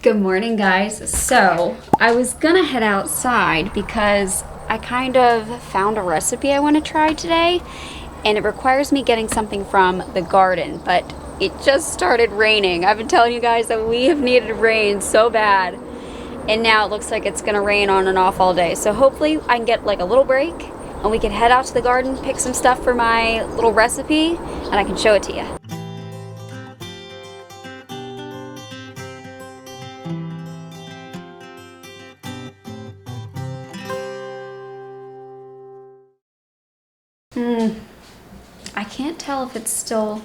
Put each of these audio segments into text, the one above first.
Good morning, guys. So I was gonna head outside because I kind of found a recipe I want to try today, and it requires me getting something from the garden, but it just started raining. I've been telling you guys that we have needed rain so bad, and now it looks like it's gonna rain on and off all day. So hopefully I can get like a little break and we can head out to the garden, pick some stuff for my little recipe, and I can show it to you. I can't tell if it's still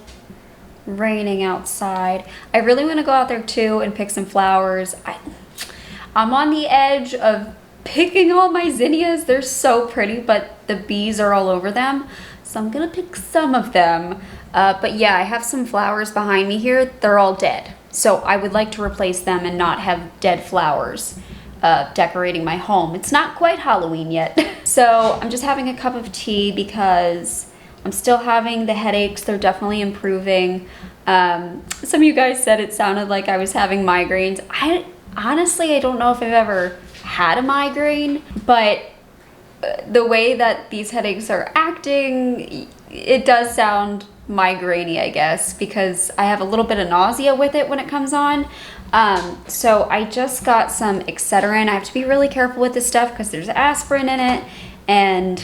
raining outside. I really want to go out there too and pick some flowers. I'm on the edge of picking all my zinnias. They're so pretty, but the bees are all over them. So I'm gonna pick some of them. But yeah, I have some flowers behind me here. They're all dead. So I would like to replace them and not have dead flowers decorating my home. It's not quite Halloween yet. So I'm just having a cup of tea because I'm still having the headaches. They're definitely improving. Some of you guys said it sounded like I was having migraines. Honestly, I don't know if I've ever had a migraine, but the way that these headaches are acting, it does sound migraine-y, I guess, because I have a little bit of nausea with it when it comes on. So I just got some Excedrin. I have to be really careful with this stuff because there's aspirin in it, and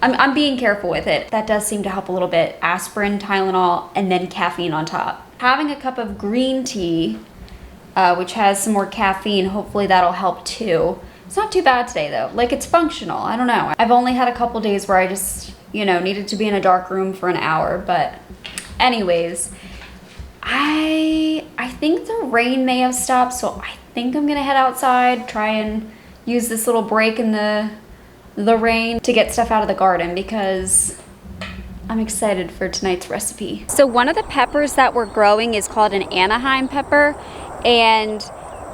I'm being careful with it. That does seem to help a little bit. Aspirin, Tylenol, and then caffeine on top. Having a cup of green tea, which has some more caffeine, hopefully that'll help too. It's not too bad today though. Like, it's functional. I don't know. I've only had a couple days where I just, needed to be in a dark room for an hour. But anyways, I think the rain may have stopped, so I think I'm gonna head outside, try and use this little break in the rain to get stuff out of the garden because I'm excited for tonight's recipe. So one of the peppers that we're growing is called an Anaheim pepper, and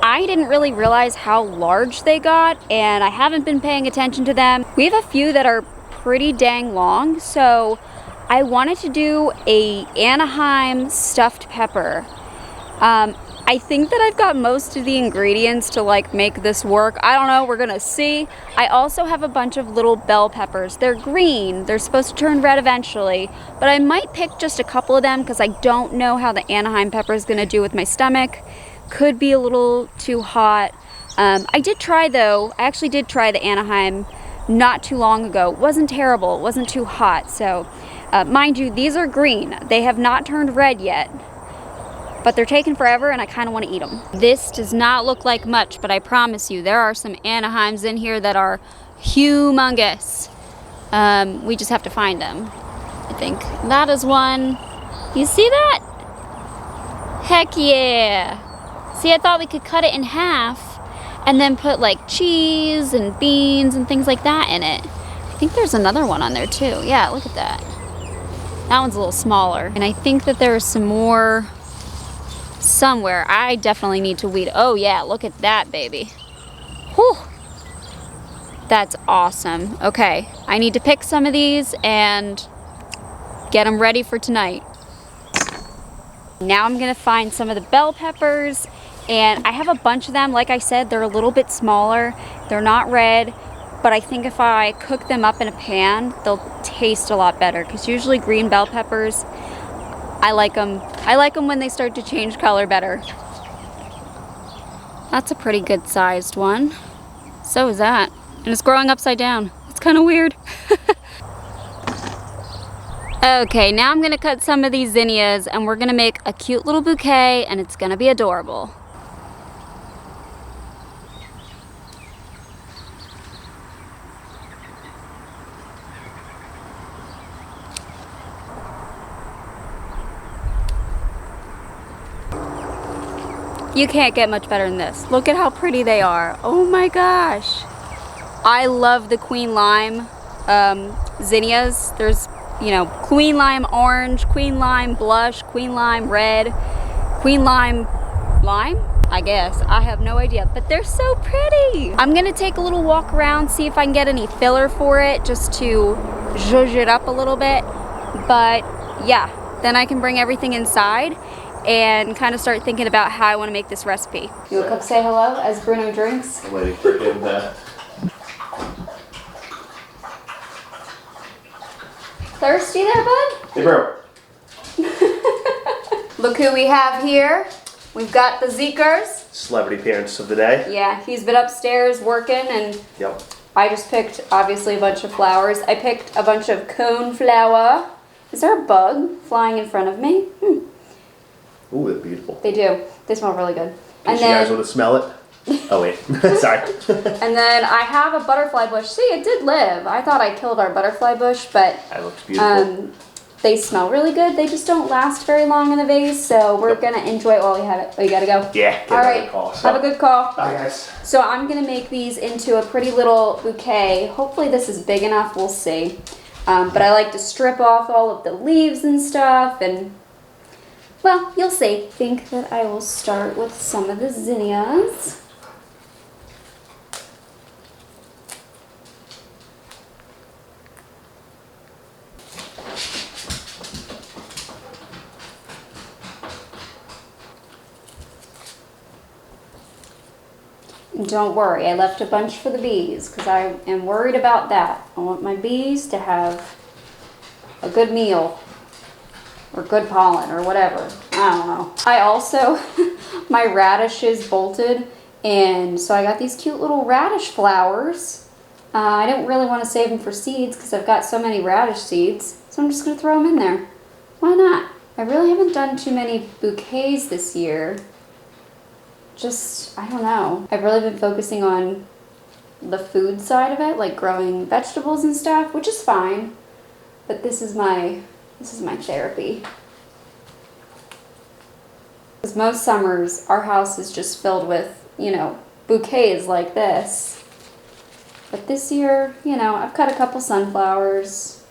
I didn't really realize how large they got, and I haven't been paying attention to them. We have a few that are pretty dang long, so I wanted to do a Anaheim stuffed pepper. I think that I've got most of the ingredients to make this work. I don't know, we're gonna see. I also have a bunch of little bell peppers. They're green, they're supposed to turn red eventually, but I might pick just a couple of them because I don't know how the Anaheim pepper is gonna do with my stomach. Could be a little too hot. I did try though, I actually did try the Anaheim not too long ago. It wasn't terrible, it wasn't too hot. So mind you, these are green. They have not turned red yet, but they're taking forever and I kind of want to eat them. This does not look like much, but I promise you, there are some Anaheims in here that are humongous. We just have to find them. I think that is one. You see that? Heck yeah. See, I thought we could cut it in half and then put cheese and beans and things like that in it. I think there's another one on there too. Yeah, look at that. That one's a little smaller. And I think that there's some more somewhere. I definitely need to weed. Oh yeah, look at that baby. Whew. That's awesome. Okay, I need to pick some of these and get them ready for tonight. Now I'm gonna find some of the bell peppers, and I have a bunch of them. Like I said, they're a little bit smaller. They're not red, but I think if I cook them up in a pan, they'll taste a lot better, because usually green bell peppers, I like them. I like them when they start to change color better. That's a pretty good sized one. So is that. And it's growing upside down. It's kind of weird. Okay, now I'm gonna cut some of these zinnias and we're gonna make a cute little bouquet, and it's gonna be adorable. You can't get much better than this. Look at how pretty they are. Oh my gosh. I love the Queen Lime zinnias. There's, Queen Lime Orange, Queen Lime Blush, Queen Lime Red, Queen Lime I guess. I have no idea, but they're so pretty. I'm gonna take a little walk around, see if I can get any filler for it, just to zhuzh it up a little bit. But yeah, then I can bring everything inside. and kind of start thinking about how I want to make this recipe. You want to come say hello as Bruno drinks? I'm waiting for him to... Thirsty there, bud? Hey, bro. Look who we have here. We've got the Zekers. Celebrity appearance of the day. Yeah, he's been upstairs working, and Yep. I just picked, obviously, a bunch of flowers. I picked a bunch of cone flower. Is there a bug flying in front of me? Ooh, they're beautiful. They do. They smell really good. And you guys want to smell it? Oh, wait. Sorry. And then I have a butterfly bush. See, it did live. I thought I killed our butterfly bush, but That looks beautiful. they smell really good. They just don't last very long in a vase, so we're going to enjoy it while we have it. Oh, you got to go? Yeah. All right. Call, Have a good call. Bye, guys. So I'm going to make these into a pretty little bouquet. Hopefully this is big enough. We'll see. But I like to strip off all of the leaves and stuff, and, well, you'll see. I think that I will start with some of the zinnias. Don't worry, I left a bunch for the bees because I am worried about that. I want my bees to have a good meal or good pollen or whatever. I don't know. I also, my radishes bolted, and so I got these cute little radish flowers. I didn't really want to save them for seeds because I've got so many radish seeds, so I'm just going to throw them in there. Why not? I really haven't done too many bouquets this year. Just, I don't know. I've really been focusing on the food side of it, like growing vegetables and stuff, which is fine. But this is my therapy. Because most summers, our house is just filled with, you know, bouquets like this. But this year, you know, I've cut a couple sunflowers,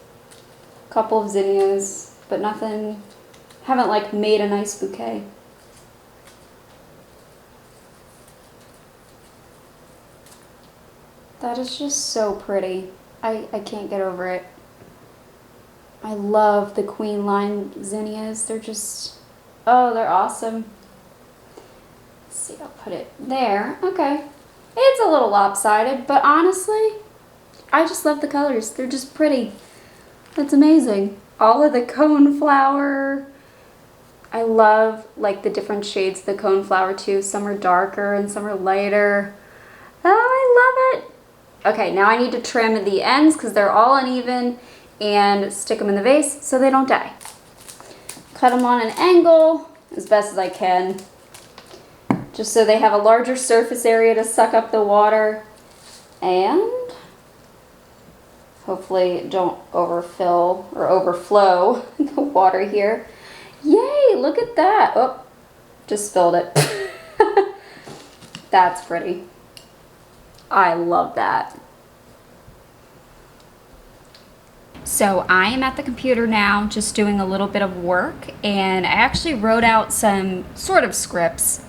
a couple of zinnias, but nothing, haven't like made a nice bouquet. That is just so pretty. I can't get over it. I love the queen lime zinnias. They're just, oh, they're awesome. Let's see, I'll put it there. Okay. It's a little lopsided, but honestly, I just love the colors. They're just pretty. That's amazing. All of the cone flower. I love like the different shades of the cone flower too. Some are darker and some are lighter. Oh, I love it. Okay, now I need to trim the ends because they're all uneven and stick them in the vase so they don't die. Cut them on an angle as best as I can, just so they have a larger surface area to suck up the water, and hopefully don't overfill or overflow the water here. Yay, look at that. Oh, just spilled it. That's pretty. I love that. So I am at the computer now, just doing a little bit of work, and I actually wrote out some sort of scripts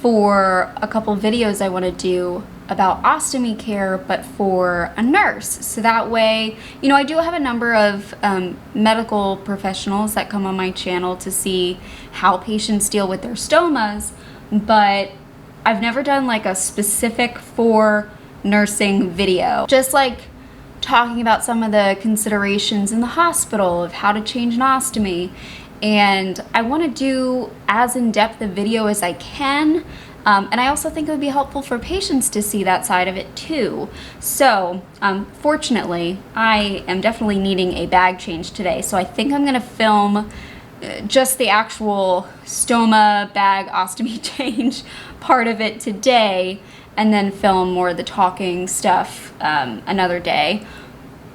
for a couple of videos I want to do about ostomy care, but for a nurse. So that way, you know, I do have a number of medical professionals that come on my channel to see how patients deal with their stomas, but I've never done like a specific for nursing video. Just like talking about some of the considerations in the hospital of how to change an ostomy. And I want to do as in-depth a video as I can. And I also think it would be helpful for patients to see that side of it too. So fortunately, I am definitely needing a bag change today. So I think I'm going to film just the actual stoma bag ostomy change part of it today, and then film more of the talking stuff another day.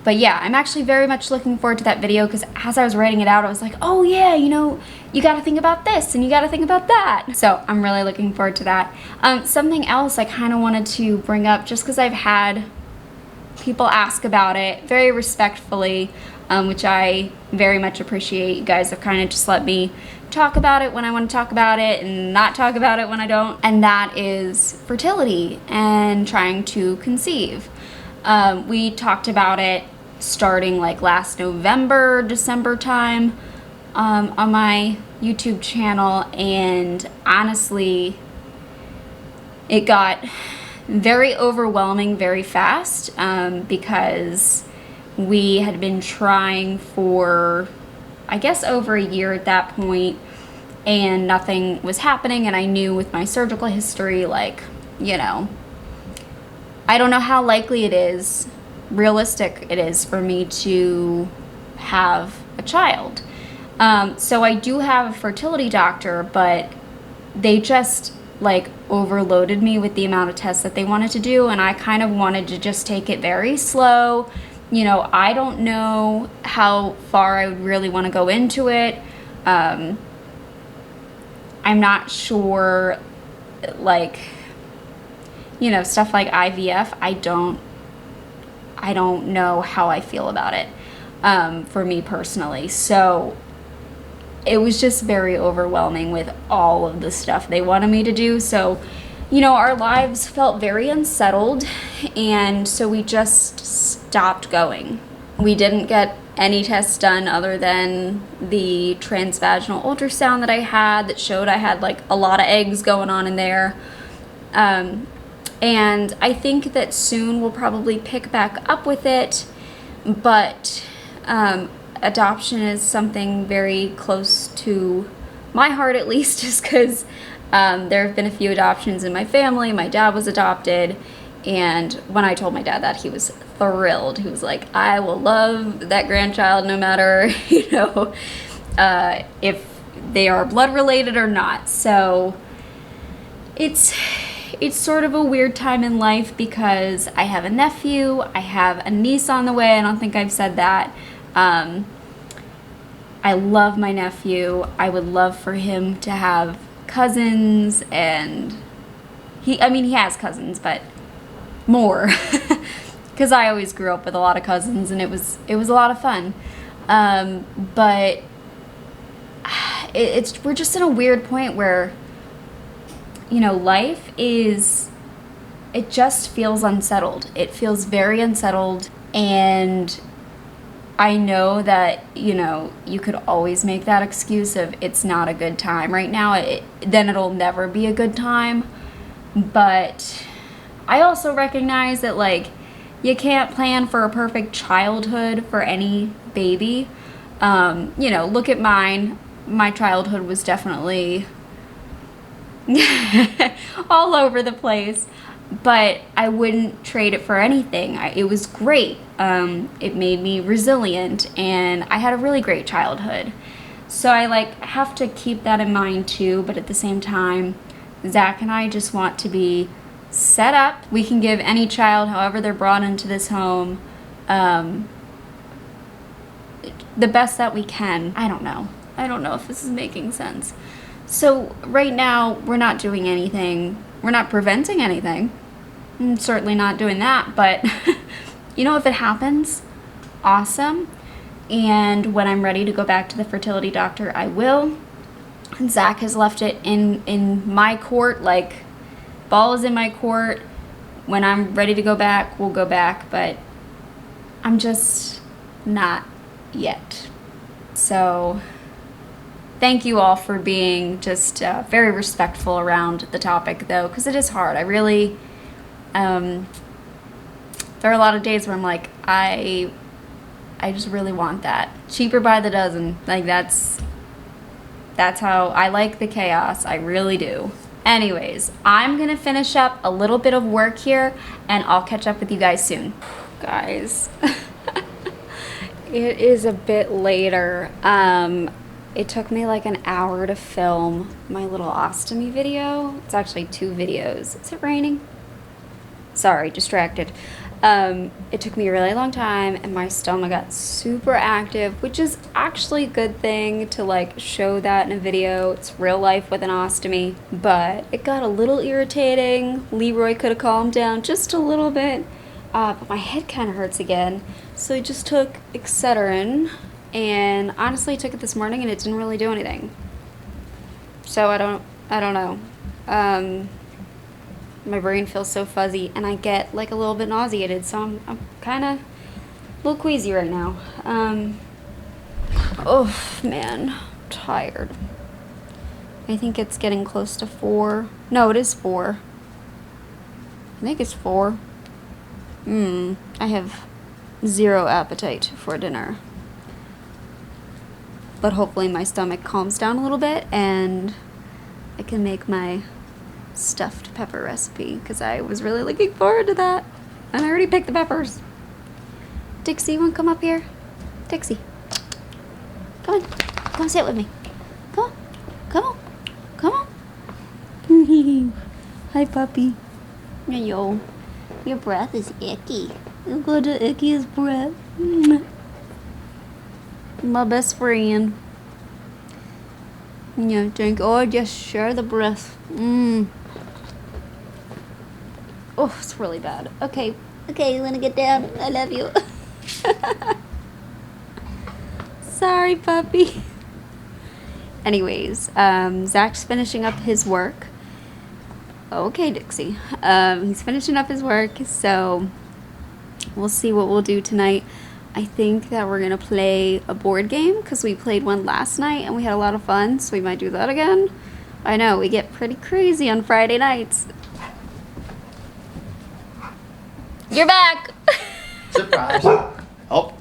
But yeah, I'm actually very much looking forward to that video because as I was writing it out, I was like, oh yeah, you know, you got to think about this and you got to think about that. So I'm really looking forward to that. Something else I kind of wanted to bring up, just because I've had people ask about it very respectfully, which I very much appreciate. You guys have kind of just let me talk about it when I want to talk about it and not talk about it when I don't. And that is fertility and trying to conceive. We talked about it starting like last November, December time. on my YouTube channel, and honestly, it got very overwhelming very fast because we had been trying for, I guess, over a year at that point, and nothing was happening. And I knew with my surgical history, like, you know, I don't know how likely it is, realistic it is for me to have a child. So I do have a fertility doctor, but they just like overloaded me with the amount of tests that they wanted to do, and I kind of wanted to just take it very slow. You know, I don't know how far I would really want to go into it. I'm not sure, like, you know, stuff like IVF, I don't know how I feel about it, for me personally. So it was just very overwhelming with all of the stuff they wanted me to do. So, you know, our lives felt very unsettled, and so we just stopped going. We didn't get any tests done other than the transvaginal ultrasound that I had that showed I had like a lot of eggs going on in there. And I think that soon we'll probably pick back up with it, but adoption is something very close to my heart, at least, just because there have been a few adoptions in my family. My dad was adopted, and when I told my dad that, he was thrilled. He was like, I will love that grandchild no matter, you know, if they are blood related or not. So it's sort of a weird time in life because I have a nephew, I have a niece on the way. I don't think I've said that. I love my nephew. I would love for him to have cousins, and he has cousins, but more, because I always grew up with a lot of cousins, and it was a lot of fun. But we're just in a weird point where, you know, life it just feels unsettled. It feels very unsettled, and I know that, you know, you could always make that excuse of it's not a good time right now. Then it'll never be a good time. But I also recognize that, like, you can't plan for a perfect childhood for any baby. You know, look at mine. My childhood was definitely all over the place, but I wouldn't trade it for anything. It was great. It made me resilient, and I had a really great childhood. So I have to keep that in mind too, but at the same time, Zach and I just want to be set up. We can give any child, however they're brought into this home, the best that we can. I don't know if this is making sense. So right now, we're not doing anything. We're not preventing anything. I'm certainly not doing that, but you know, if it happens, awesome. And when I'm ready to go back to the fertility doctor, I will. And Zach has left it in my court, like, ball is in my court. When I'm ready to go back, we'll go back, but I'm just not yet. So thank you all for being just very respectful around the topic, though, because it is hard. I really, there are a lot of days where I'm like, I just really want that. Cheaper by the dozen. Like, that's how I like the chaos. I really do. Anyways, I'm going to finish up a little bit of work here, and I'll catch up with you guys soon. Guys, it is a bit later. It took me like an hour to film my little ostomy video. It's actually 2 videos. Is it raining? Sorry, distracted. It took me a really long time, and my stomach got super active, which is actually a good thing to like show that in a video. It's real life with an ostomy, but it got a little irritating. Leroy could have calmed down just a little bit, but my head kind of hurts again. So I just took Excedrin, and honestly took it this morning, and it didn't really do anything. So I don't know. My brain feels so fuzzy, and I get like a little bit nauseated, so I'm kind of a little queasy right now. Oh, man. I'm tired. I think it's getting close to 4. No, it is 4. I think it's 4. I have 0 appetite for dinner. But hopefully my stomach calms down a little bit and I can make my stuffed pepper recipe because I was really looking forward to that. And I already picked the peppers. Dixie, you want to come up here? Dixie. Come on. Come sit with me. Come on. Come on. Come on. Hi, puppy. Yo. Your breath is icky. You got the ickiest breath. My best friend. Yeah, drink or just share the breath. Oh, it's really bad. Okay. Okay, you wanna get down? I love you. Sorry, puppy. Anyways, Zach's finishing up his work. Okay, Dixie. He's finishing up his work, so we'll see what we'll do tonight. I think that we're gonna play a board game because we played one last night and we had a lot of fun, so we might do that again. I know, we get pretty crazy on Friday nights. You're back! Surprise! Oh,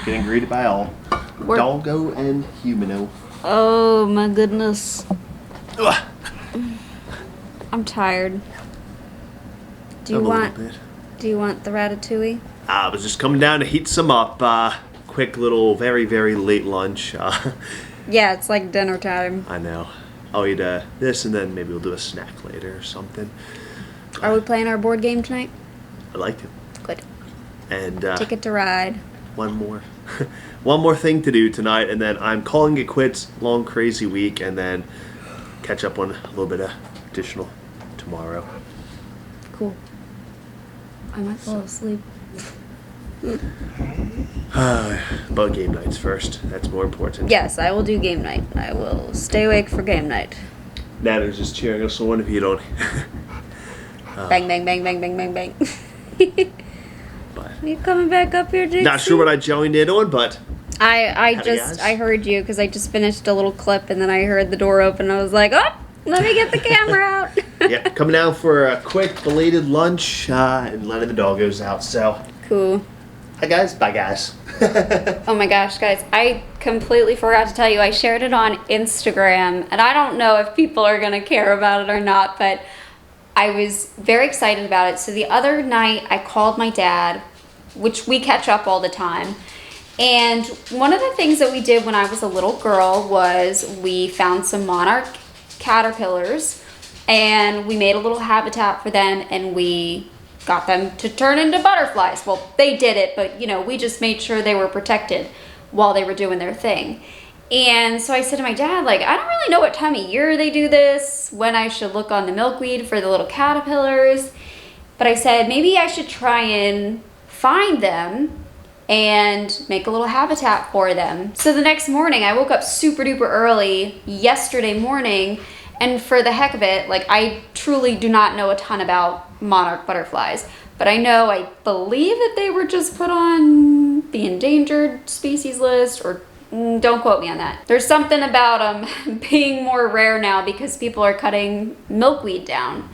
getting greeted by all. Doggo and humano. Oh my goodness. Ugh. I'm tired. Do you want the ratatouille? I was just coming down to heat some up. Quick little, very, very late lunch. Yeah, it's like dinner time. I know. I'll eat this and then maybe we'll do a snack later or something. Are we playing our board game tonight? I like it. Good. And Ticket to Ride. one more thing to do tonight, and then I'm calling it quits. Long, crazy week, and then catch up on a little bit of additional tomorrow. Cool. I might fall asleep. But game nights first. That's more important. Yes, I will do game night. I will stay awake for game night. Nana's just cheering us on if you don't. Bang, bang, bang, bang, bang, bang, bang. But Are you coming back up here, Dixie? not sure what I joined in on, but I heard you because I just finished a little clip and then I heard the door open and I was like, oh, let me get the camera out. yeah, coming down for a quick belated lunch and letting the doggos out. So Cool. hi guys, bye guys. Oh my gosh, guys, I completely forgot to tell you, I shared it on Instagram, and I don't know if people are gonna care about it or not, but I was very excited about it. So the other night, I called my dad, which we catch up all the time, and one of the things that we did when I was a little girl was we found some monarch caterpillars, and we made a little habitat for them, and we got them to turn into butterflies. Well, they did it, but you know, we just made sure they were protected while they were doing their thing. And so I said to my dad, like, I don't really know what time of year they do this, when I should look on the milkweed for the little caterpillars. But I said, maybe I should try and find them and make a little habitat for them. So the next morning, I woke up super duper early yesterday morning, and for the heck of it, like, I truly do not know a ton about monarch butterflies, but I believe that they were just put on the endangered species list, or don't quote me on that. There's something about them being more rare now because people are cutting milkweed down.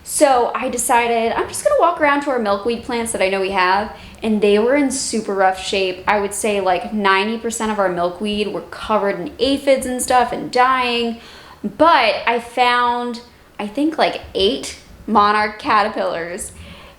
So I decided I'm just gonna walk around to our milkweed plants that I know we have, and they were in super rough shape. I would say like 90% of our milkweed were covered in aphids and stuff and dying, but I found, I think, like 8 monarch caterpillars.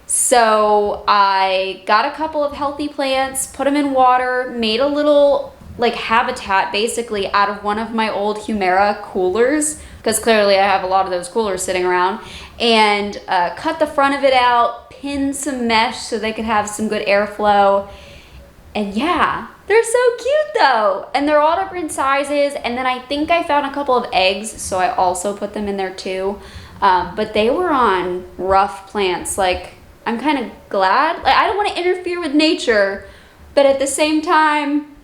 So I got a couple of healthy plants, put them in water, made a little like habitat basically out of one of my old Humera coolers, because clearly I have a lot of those coolers sitting around, and cut the front of it out, pinned some mesh so they could have some good airflow. And yeah, they're so cute though, and they're all different sizes. And then I think I found a couple of eggs, so I also put them in there too. But they were on rough plants. Like, I'm kind of glad. Like, I don't want to interfere with nature, but at the same time,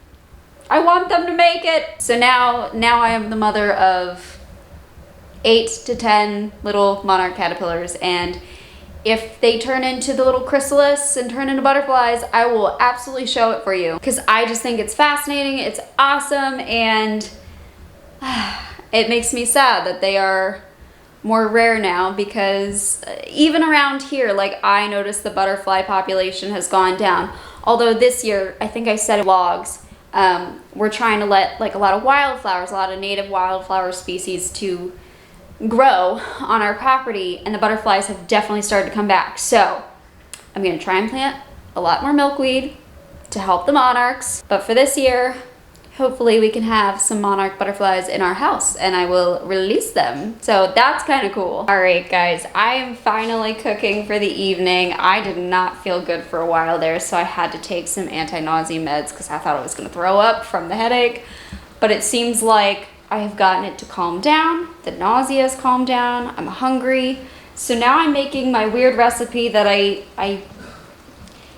I want them to make it. So now I am the mother of 8 to 10 little monarch caterpillars, and if they turn into the little chrysalis and turn into butterflies, I will absolutely show it for you because I just think it's fascinating, it's awesome, and it makes me sad that they are more rare now because even around here, like I noticed the butterfly population has gone down. Although this year, I think I said in vlogs, we're trying to let like a lot of wildflowers, a lot of native wildflower species to grow on our property, and the butterflies have definitely started to come back. So I'm gonna try and plant a lot more milkweed to help the monarchs. But for this year, hopefully we can have some monarch butterflies in our house and I will release them. So that's kind of cool. All right, guys, I am finally cooking for the evening. I did not feel good for a while there, so I had to take some anti-nausea meds because I thought I was gonna throw up from the headache. But it seems like I have gotten it to calm down. The nausea has calmed down. I'm hungry. So now I'm making my weird recipe that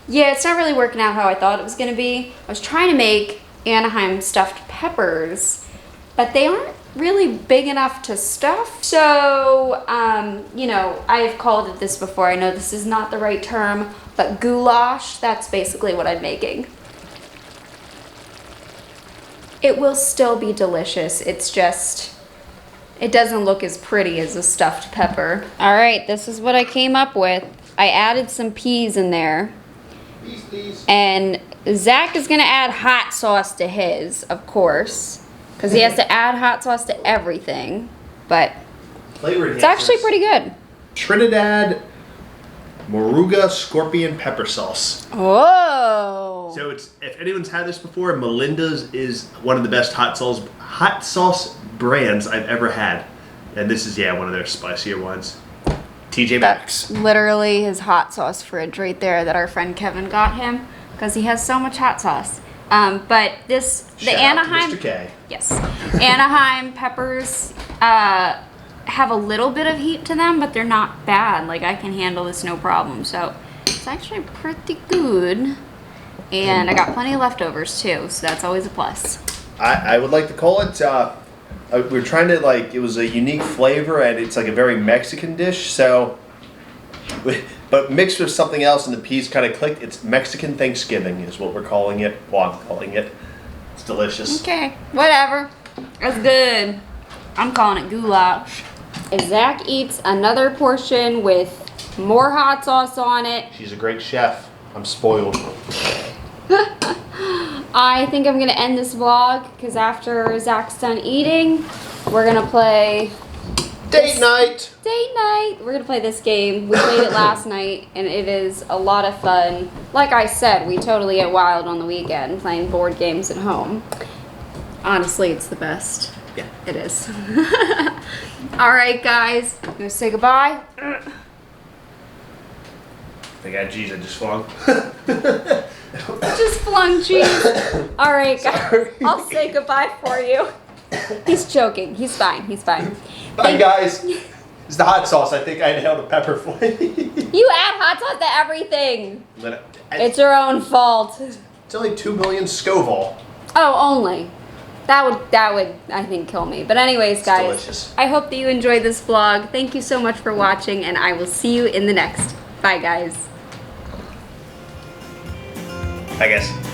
yeah, it's not really working out how I thought it was gonna be. I was trying to make Anaheim stuffed peppers, but they aren't really big enough to stuff. So, you know, I've called it this before. I know this is not the right term, but goulash, that's basically what I'm making. It will still be delicious. It's just, it doesn't look as pretty as a stuffed pepper. All right, this is what I came up with. I added some peas in there. Please. And Zach is gonna add hot sauce to his, of course, because he has to add hot sauce to everything, but it's actually pretty good. Trinidad Moruga Scorpion Pepper Sauce. Whoa! So it's, if anyone's had this before, Melinda's is one of the best hot sauce brands I've ever had. And this is, yeah, one of their spicier ones. TJ Maxx. Literally his hot sauce fridge right there that our friend Kevin got him because he has so much hot sauce. But this, the Anaheim, Mr. K. Yes, Anaheim peppers have a little bit of heat to them, but they're not bad. Like I can handle this no problem. So it's actually pretty good. And I got plenty of leftovers too, so that's always a plus. I would like to call it, we're trying to, like, it was a unique flavor and it's like a very Mexican dish, so, but mixed with something else and the peas kind of clicked. It's Mexican Thanksgiving is what we're calling it. Well, I'm calling it. It's delicious. Okay, whatever. That's good. I'm calling it goulash. Zach eats another portion with more hot sauce on it. She's a great chef. I'm spoiled. I think I'm gonna end this vlog because after Zach's done eating, we're gonna play Date night! We're gonna play this game. We played it last night and it is a lot of fun. Like I said, we totally get wild on the weekend playing board games at home. Honestly, it's the best. Yeah. It is. Alright guys, you gonna say goodbye? I got G's, I just flung. Just flung cheese. Alright guys, I'll say goodbye for you. He's joking. He's fine. He's fine. Bye guys. It's the hot sauce. I think I nailed a pepper flavor. You add hot sauce to everything. It's your own fault. It's only 2 million Scoville. Oh, only. That would I think kill me. But anyways, guys, delicious. I hope that you enjoyed this vlog. Thank you so much for watching, and I will see you in the next. Bye, guys. I guess.